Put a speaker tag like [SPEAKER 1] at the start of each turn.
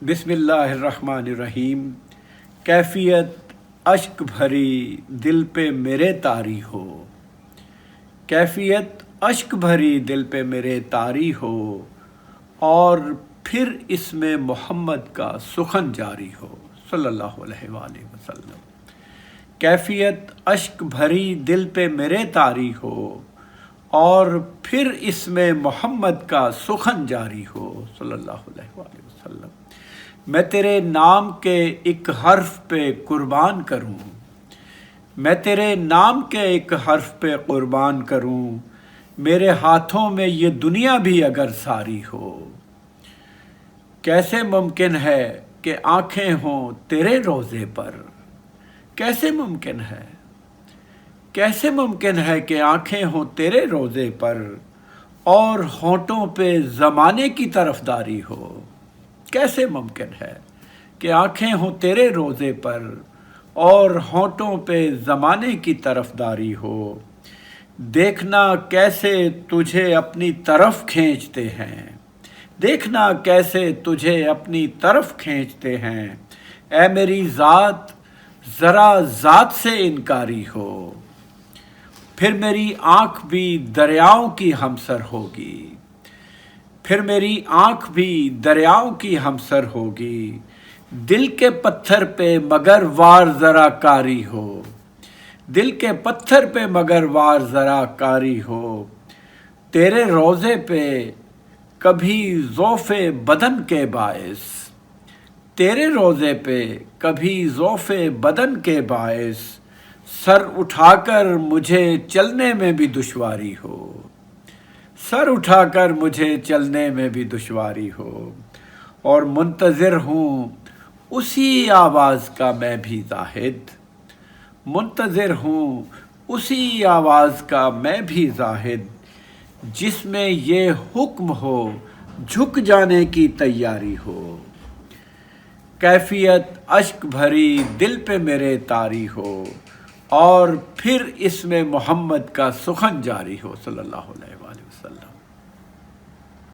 [SPEAKER 1] بسم اللہ الرحمن الرحیم۔ کیفیت اشک بھری دل پہ میرے طاری ہو، کیفیت اشک بھری دل پہ میرے طاری ہو، اور پھر اس میں محمد کا سخن جاری ہو صلی اللہ علیہ وآلہ وسلم۔ کیفیت اشک بھری دل پہ میرے طاری ہو، اور پھر اس میں محمد کا سخن جاری ہو صلی اللہ علیہ وآلہ وسلم۔ میں تیرے نام کے ایک حرف پہ قربان کروں، میں تیرے نام کے ایک حرف پہ قربان کروں، میرے ہاتھوں میں یہ دنیا بھی اگر ساری ہو۔ کیسے ممکن ہے کہ آنکھیں ہوں تیرے روضے پر، کیسے ممکن ہے، کیسے ممکن ہے کہ آنکھیں ہوں تیرے روضے پر، اور ہونٹوں پہ زمانے کی طرفداری ہو۔ کیسے ممکن ہے کہ آنکھیں ہوں تیرے روضے پر، اور ہونٹوں پہ زمانے کی طرفداری ہو۔ دیکھنا کیسے تجھے اپنی طرف کھینچتے ہیں، دیکھنا کیسے تجھے اپنی طرف کھینچتے ہیں، اے میری ذات ذرا ذات سے انکاری ہو۔ پھر میری آنکھ بھی دریاؤں کی ہمسر ہوگی، پھر میری آنکھ بھی دریاؤں کی ہمسر ہوگی، دل کے پتھر پہ مگر وار ذرا کاری ہو، دل کے پتھر پہ مگر وار ذرا کاری ہو۔ تیرے روضے پہ کبھی ضعف بدن کے باعث، تیرے روضے پہ کبھی ضعف بدن کے باعث، سر اٹھا کر مجھے چلنے میں بھی دشواری ہو، سر اٹھا کر مجھے چلنے میں بھی دشواری ہو۔ اور منتظر ہوں اسی آواز کا میں بھی زاہد، منتظر ہوں اسی آواز کا میں بھی زاہد، جس میں یہ حکم ہو جھک جانے کی تیاری ہو۔ کیفیت اشک بھری دل پہ میرے طاری ہو، اور پھر اس میں محمد کا سخن جاری ہو صلی اللہ علیہ وآلہ وسلم۔